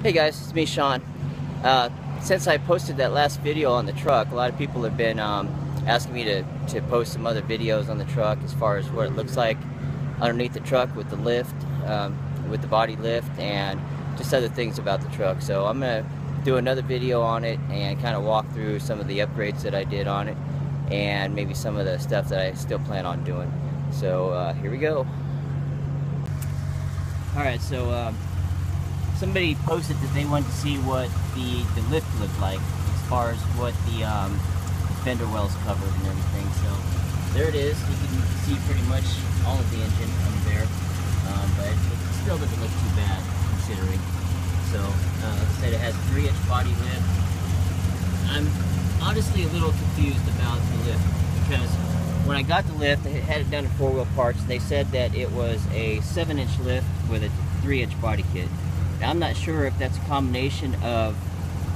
Hey guys, it's me, Sean. Since I posted that last video on the truck, a lot of people have been asking me to post some other videos on the truck as far as what it looks like underneath the truck with the lift, with the body lift, and just other things about the truck. So I'm going to do another video on it and kind of walk through some of the upgrades that I did on it and maybe some of the stuff that I still plan on doing. So here we go. Alright, so somebody posted that they wanted to see what the lift looked like as far as what the fender wells covered and everything. So there it is. You can see pretty much all of the engine under there, but it still doesn't look too bad considering. So like I said, it has a 3-inch body lift. I'm honestly a little confused about the lift because when I got the lift, I had it done in 4-wheel parts. They said that it was a 7-inch lift with a 3-inch body kit. Now, I'm not sure if that's a combination of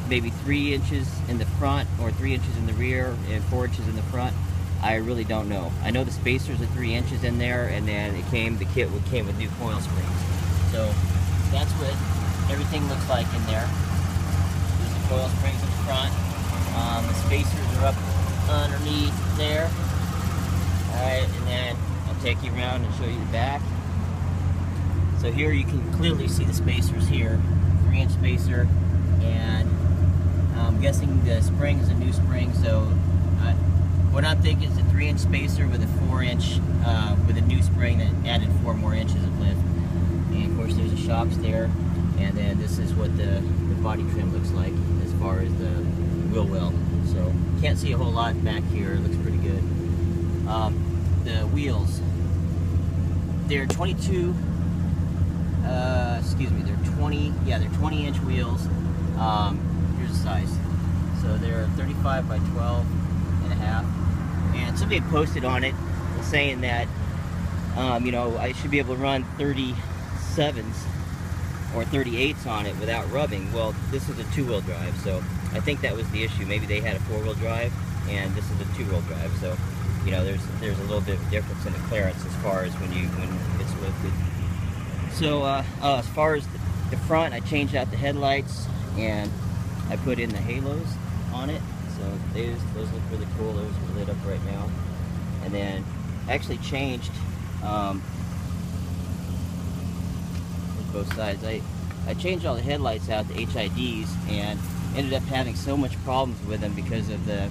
maybe 3 inches in the front or 3 inches in the rear and 4 inches in the front. I really don't know. I know the spacers are 3 inches in there, and then the kit came with new coil springs. So that's what everything looks like in there. There's the coil springs in the front. The spacers are up underneath there. Alright, and then I'll take you around and show you the back. So here you can clearly see the spacers here, 3-inch spacer, and I'm guessing the spring is a new spring, so what I'm thinking is a 3-inch spacer with a 4-inch, with a new spring that added 4 more inches of lift. And of course there's the shocks there, and then this is what the body trim looks like as far as the wheel well. So can't see a whole lot back here, it looks pretty good. The wheels, they're 22, they're 20-inch wheels. Here's the size. So they're 35 by 12 and a half. And somebody had posted on it saying that, you know, I should be able to run 37s or 38s on it without rubbing. Well, this is a 2-wheel drive, so I think that was the issue. Maybe they had a 4-wheel drive, and this is a 2-wheel drive. So, you know, there's a little bit of difference in the clearance as far as when it's lifted. So as far as the front, I changed out the headlights and I put in the halos on it. So those look really cool. Those are lit up right now. And then I actually changed both sides. I changed all the headlights out, the HIDs, and ended up having so much problems with them because of the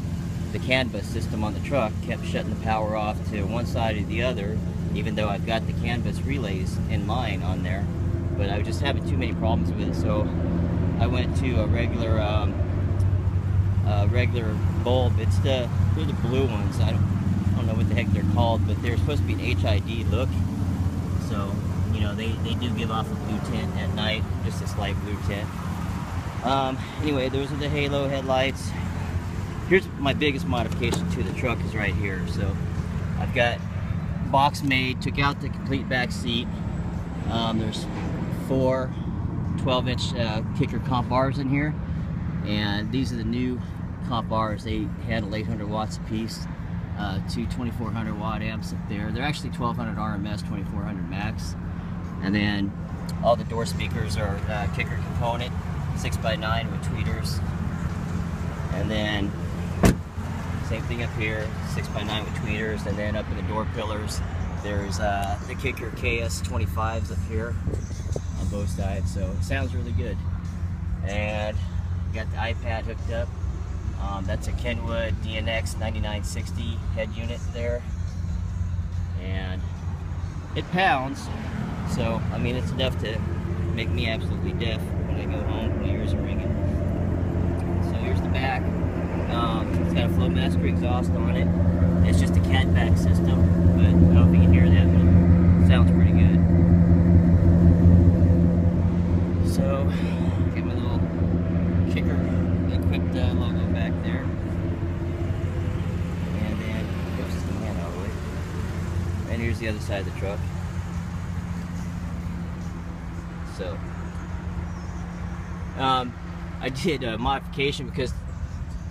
CAN bus system on the truck. Kept shutting the power off to one side or the other, even though I've got the CAN bus relays in line on there. But I was just having too many problems with it, so I went to a regular bulb. They're the blue ones. I don't know what the heck they're called, but they're supposed to be an HID look. So, you know, they do give off a blue tint at night, just a slight blue tint. Anyway, those are the halo headlights. Here's my biggest modification to the truck is right here. So I've got box made, took out the complete back seat. There's 4 12-inch kicker comp bars in here, and these are the new comp bars. They handle 800 watts a piece, 2 2400 watt amps up there. They're actually 1200 RMS, 2400 max. And then all the door speakers are kicker component, 6x9 with tweeters. And then same thing up here, 6x9 with tweeters. And then up in the door pillars, there's the kicker KS25s up here on both sides. So it sounds really good. And got the iPad hooked up. That's a Kenwood DNX 9960 head unit there. And it pounds. So, I mean, it's enough to make me absolutely deaf when I go home. My ears are ringing. So here's the back. It's got a Flowmaster exhaust on it. It's just a catback system, but I don't know if you can hear that, but it sounds pretty good. So, got my little kicker equipped logo back there. And then, oops, the hand out of the way. And here's the other side of the truck. So, I did a modification because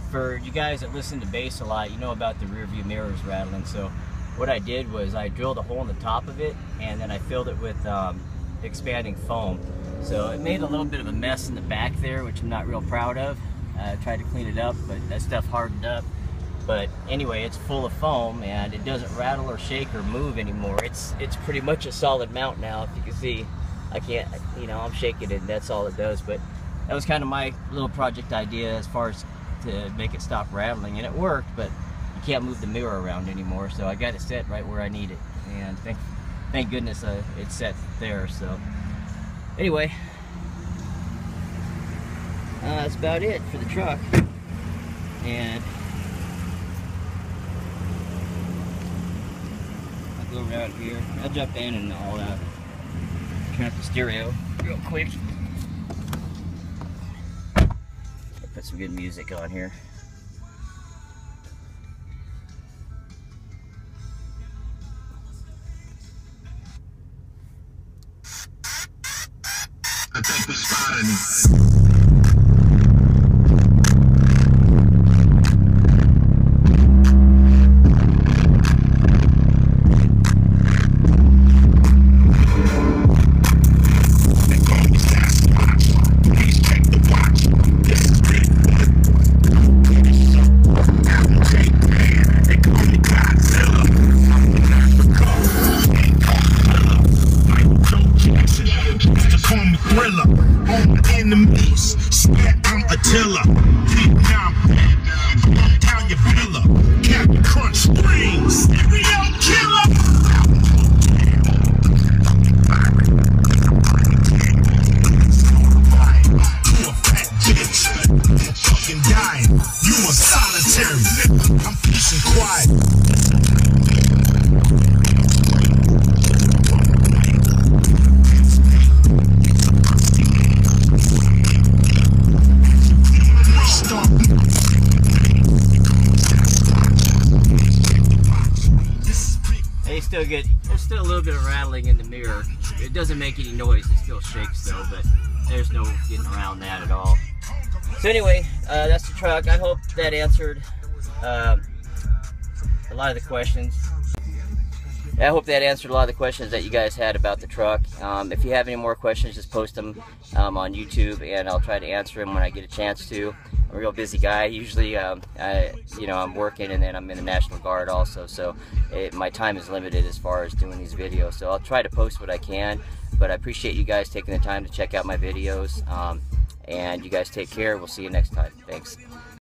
for you guys that listen to bass a lot, you know about the rear view mirrors rattling. So what I did was I drilled a hole in the top of it, and then I filled it with expanding foam. So it made a little bit of a mess in the back there, which I'm not real proud of. I tried to clean it up, but that stuff hardened up. But anyway, it's full of foam and it doesn't rattle or shake or move anymore. It's pretty much a solid mount now. If you can see, I can't, you know, I'm shaking it and that's all it does. But that was kind of my little project idea as far as to make it stop rattling, and it worked, but you can't move the mirror around anymore. So I got it set right where I need it, and thank goodness it's set there. So anyway, that's about it for the truck. And I'll go around here. I'll jump in and I'll turn up the stereo real quick. Put some good music on here. I think we spotted him. Enemies, swear I'm Attila. Down your pillar, Captain Crunch Springs, stereo killer. You a fat bitch, fucking dying. You a solitary. I'm peace and quiet. There's still a little bit of rattling in the mirror. It doesn't make any noise, it still shakes though, but there's no getting around that at all. So anyway, that's the truck. I hope that answered a lot of the questions. I hope that answered a lot of the questions that you guys had about the truck. If you have any more questions, just post them on YouTube, and I'll try to answer them when I get a chance to. I'm a real busy guy. Usually, I'm working, and then I'm in the National Guard also, so my time is limited as far as doing these videos. So I'll try to post what I can, but I appreciate you guys taking the time to check out my videos. And you guys take care. We'll see you next time. Thanks.